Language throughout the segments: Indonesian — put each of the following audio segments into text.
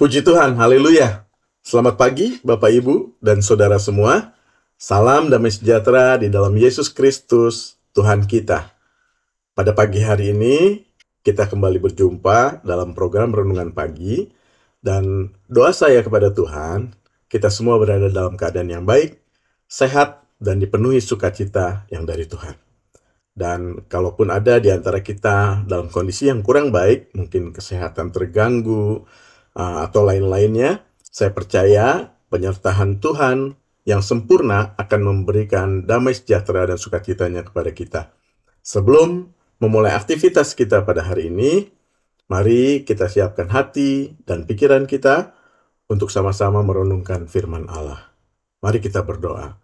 Puji Tuhan, haleluya. Selamat pagi Bapak Ibu dan Saudara semua. Salam damai sejahtera di dalam Yesus Kristus, Tuhan kita. Pada pagi hari ini, kita kembali berjumpa dalam program Renungan Pagi. Dan doa saya kepada Tuhan, kita semua berada dalam keadaan yang baik, sehat, dan dipenuhi sukacita yang dari Tuhan. Dan kalaupun ada di antara kita dalam kondisi yang kurang baik, mungkin kesehatan terganggu, atau lain-lainnya, saya percaya penyertaan Tuhan yang sempurna akan memberikan damai sejahtera dan sukacitanya kepada kita. Sebelum memulai aktivitas kita pada hari ini, mari kita siapkan hati dan pikiran kita untuk sama-sama merenungkan firman Allah. Mari kita berdoa.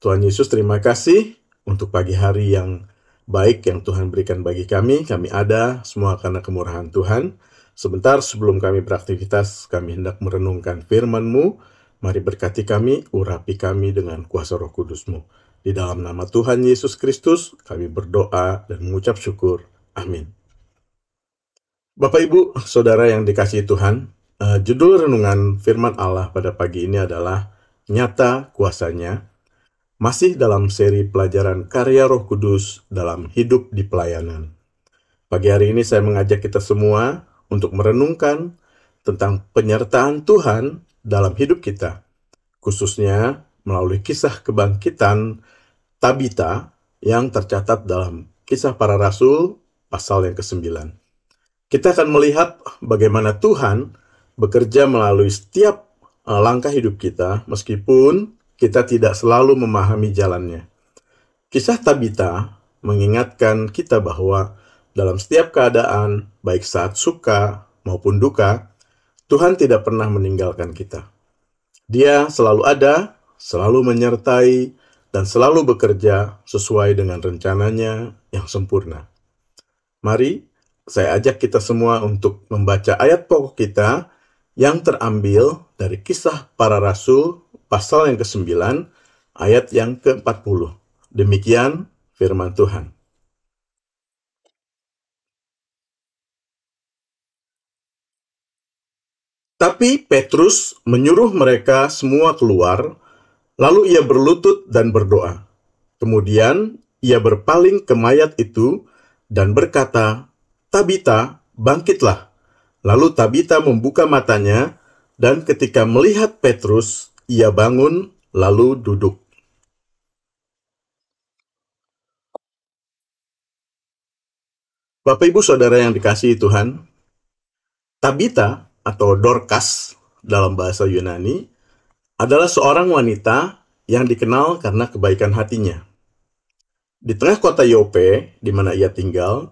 Tuhan Yesus, terima kasih untuk pagi hari yang baik yang Tuhan berikan bagi kami. Kami ada semua karena kemurahan Tuhan. Sebentar sebelum kami beraktivitas, kami hendak merenungkan firman-Mu. Mari berkati kami, urapi kami dengan kuasa Roh Kudus-Mu. Di dalam nama Tuhan Yesus Kristus, kami berdoa dan mengucap syukur. Amin. Bapak, Ibu, Saudara yang dikasihi Tuhan, judul renungan firman Allah pada pagi ini adalah Nyata Kuasanya. Masih dalam seri pelajaran karya Roh Kudus dalam hidup di pelayanan. Pagi hari ini saya mengajak kita semua untuk merenungkan tentang penyertaan Tuhan dalam hidup kita, khususnya melalui kisah kebangkitan Tabita yang tercatat dalam Kisah Para Rasul pasal yang ke-9. Kita akan melihat bagaimana Tuhan bekerja melalui setiap langkah hidup kita, meskipun kita tidak selalu memahami jalannya. Kisah Tabita mengingatkan kita bahwa dalam setiap keadaan, baik saat suka maupun duka, Tuhan tidak pernah meninggalkan kita. Dia selalu ada, selalu menyertai, dan selalu bekerja sesuai dengan rencananya yang sempurna. Mari, saya ajak kita semua untuk membaca ayat pokok kita yang terambil dari Kisah Para Rasul, pasal yang ke-9, ayat yang ke-40. Demikian firman Tuhan. Tapi Petrus menyuruh mereka semua keluar, lalu ia berlutut dan berdoa. Kemudian ia berpaling ke mayat itu dan berkata, "Tabita, bangkitlah." Lalu Tabita membuka matanya, dan ketika melihat Petrus, ia bangun lalu duduk. Bapak, Ibu, Saudara yang dikasihi Tuhan, Tabita atau Dorcas dalam bahasa Yunani adalah seorang wanita yang dikenal karena kebaikan hatinya. Di tengah kota Yope, di mana ia tinggal,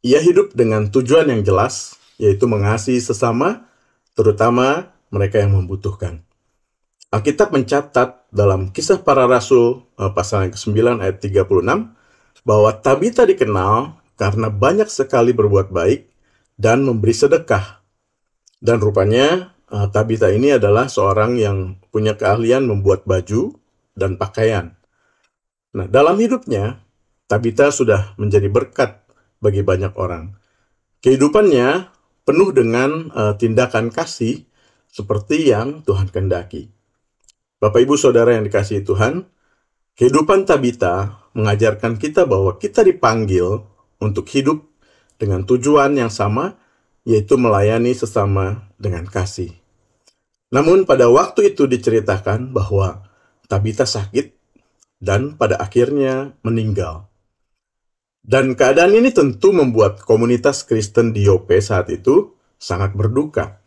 ia hidup dengan tujuan yang jelas, yaitu mengasihi sesama, terutama mereka yang membutuhkan. Alkitab mencatat dalam Kisah Para Rasul pasal yang ke-9 ayat 36 bahwa Tabita dikenal karena banyak sekali berbuat baik dan memberi sedekah. Dan rupanya Tabita ini adalah seorang yang punya keahlian membuat baju dan pakaian. Nah, dalam hidupnya, Tabita sudah menjadi berkat bagi banyak orang. Kehidupannya penuh dengan tindakan kasih seperti yang Tuhan kehendaki. Bapak, Ibu, Saudara yang dikasihi Tuhan, kehidupan Tabita mengajarkan kita bahwa kita dipanggil untuk hidup dengan tujuan yang sama, yaitu melayani sesama dengan kasih. Namun pada waktu itu diceritakan bahwa Tabita sakit dan pada akhirnya meninggal. Dan keadaan ini tentu membuat komunitas Kristen di Yope saat itu sangat berduka.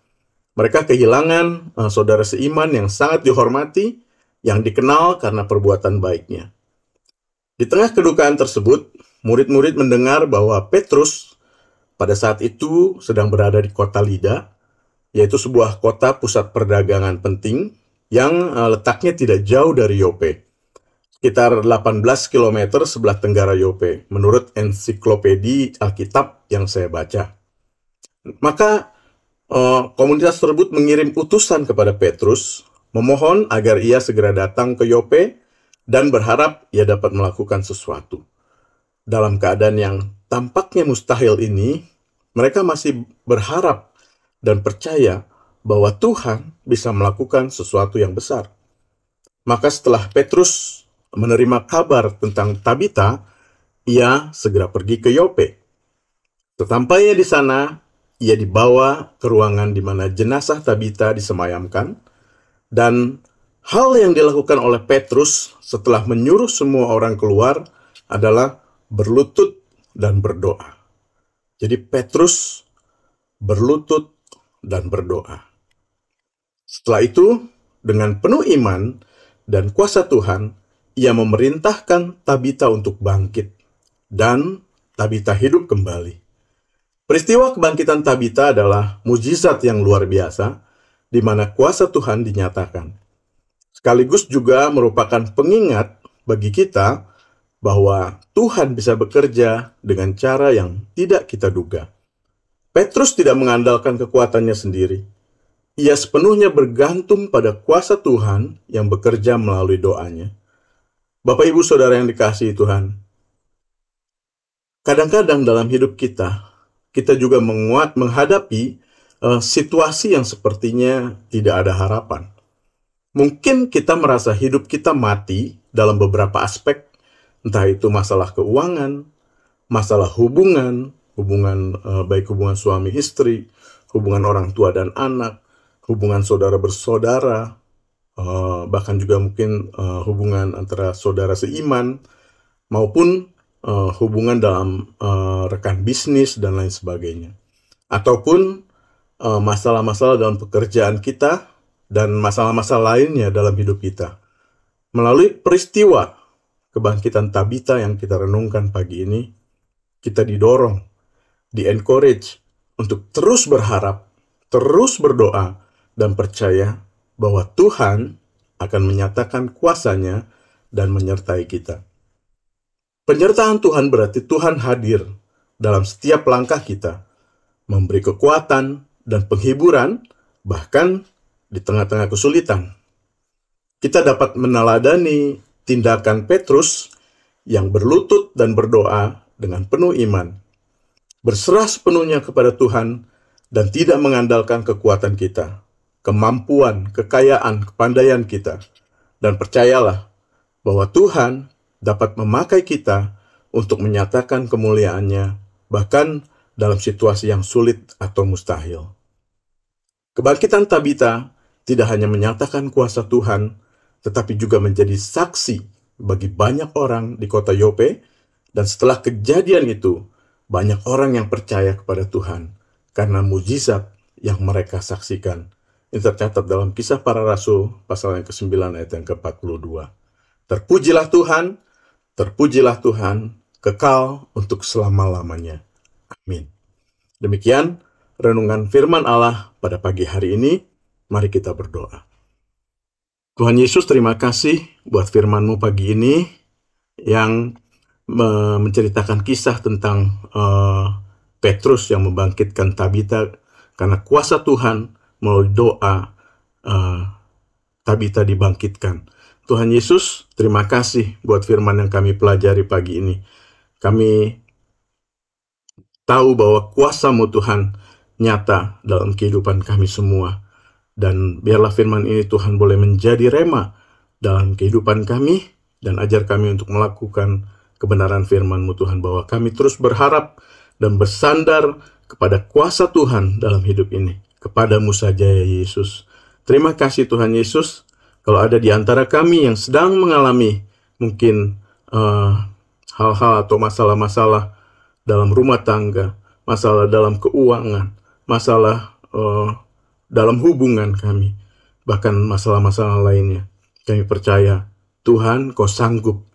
Mereka kehilangan saudara seiman yang sangat dihormati, yang dikenal karena perbuatan baiknya. Di tengah kedukaan tersebut, murid-murid mendengar bahwa Petrus pada saat itu sedang berada di kota Lida, yaitu sebuah kota pusat perdagangan penting yang letaknya tidak jauh dari Yope. Sekitar 18 km sebelah tenggara Yope, menurut ensiklopedi Alkitab yang saya baca. Maka komunitas tersebut mengirim utusan kepada Petrus, memohon agar ia segera datang ke Yope dan berharap ia dapat melakukan sesuatu. Dalam keadaan yang tampaknya mustahil ini, mereka masih berharap dan percaya bahwa Tuhan bisa melakukan sesuatu yang besar. Maka setelah Petrus menerima kabar tentang Tabita, ia segera pergi ke Yope. Sesampainya di sana, ia dibawa ke ruangan di mana jenazah Tabita disemayamkan, dan hal yang dilakukan oleh Petrus setelah menyuruh semua orang keluar adalah berlutut dan berdoa. Jadi Petrus berlutut dan berdoa. Setelah itu, dengan penuh iman dan kuasa Tuhan, ia memerintahkan Tabita untuk bangkit, dan Tabita hidup kembali. Peristiwa kebangkitan Tabita adalah mujizat yang luar biasa, di mana kuasa Tuhan dinyatakan. Sekaligus juga merupakan pengingat bagi kita bahwa Tuhan bisa bekerja dengan cara yang tidak kita duga. Petrus tidak mengandalkan kekuatannya sendiri. Ia sepenuhnya bergantung pada kuasa Tuhan yang bekerja melalui doanya. Bapak, Ibu, Saudara yang dikasihi Tuhan, kadang-kadang dalam hidup kita juga menghadapi situasi yang sepertinya tidak ada harapan. Mungkin kita merasa hidup kita mati dalam beberapa aspek, entah itu masalah keuangan, masalah hubungan baik hubungan suami istri, hubungan orang tua dan anak, hubungan saudara bersaudara, bahkan juga mungkin hubungan antara saudara seiman, maupun hubungan dalam rekan bisnis dan lain sebagainya. Ataupun masalah-masalah dalam pekerjaan kita dan masalah-masalah lainnya dalam hidup kita. Melalui peristiwa kebangkitan Tabita yang kita renungkan pagi ini, kita didorong, di-encourage untuk terus berharap, terus berdoa, dan percaya bahwa Tuhan akan menyatakan kuasa-Nya dan menyertai kita. Penyertaan Tuhan berarti Tuhan hadir dalam setiap langkah kita, memberi kekuatan dan penghiburan, bahkan di tengah-tengah kesulitan. Kita dapat meneladani tindakan Petrus yang berlutut dan berdoa dengan penuh iman, berserah sepenuhnya kepada Tuhan dan tidak mengandalkan kekuatan kita, kemampuan, kekayaan, kepandaian kita. Dan percayalah bahwa Tuhan dapat memakai kita untuk menyatakan kemuliaan-Nya, bahkan dalam situasi yang sulit atau mustahil. Kebangkitan Tabita tidak hanya menyatakan kuasa Tuhan, tetapi juga menjadi saksi bagi banyak orang di kota Yope, dan setelah kejadian itu, banyak orang yang percaya kepada Tuhan karena mujizat yang mereka saksikan. Ini tercatat dalam Kisah Para Rasul, pasal yang ke-9 ayat yang ke-42. Terpujilah Tuhan, kekal untuk selama-lamanya. Amin. Demikian renungan firman Allah pada pagi hari ini. Mari kita berdoa. Tuhan Yesus, terima kasih buat firman-Mu pagi ini yang menceritakan kisah tentang Petrus yang membangkitkan Tabita karena kuasa Tuhan melalui doa Tabita dibangkitkan. Tuhan Yesus, terima kasih buat firman yang kami pelajari pagi ini. Kami tahu bahwa kuasa-Mu Tuhan nyata dalam kehidupan kami semua. Dan biarlah firman ini Tuhan boleh menjadi rema dalam kehidupan kami, dan ajar kami untuk melakukan kebenaran firman-Mu Tuhan, bahwa kami terus berharap dan bersandar kepada kuasa Tuhan dalam hidup ini. Kepadamu saja ya Yesus. Terima kasih Tuhan Yesus. Kalau ada di antara kami yang sedang mengalami mungkin hal-hal atau masalah-masalah dalam rumah tangga, masalah dalam keuangan, masalah dalam hubungan kami, bahkan masalah-masalah lainnya, kami percaya Tuhan, Kau sanggup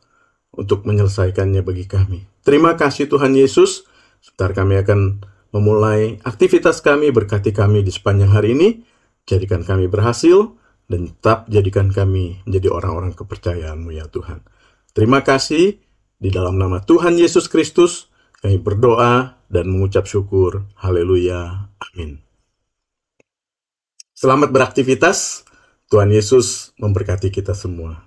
untuk menyelesaikannya bagi kami. Terima kasih Tuhan Yesus. Sebentar kami akan memulai aktivitas kami. Berkati kami di sepanjang hari ini, jadikan kami berhasil, dan tetap jadikan kami menjadi orang-orang kepercayaan-Mu ya Tuhan. Terima kasih. Di dalam nama Tuhan Yesus Kristus kami berdoa dan mengucap syukur. Haleluya. Amin. Selamat beraktivitas. Tuhan Yesus memberkati kita semua.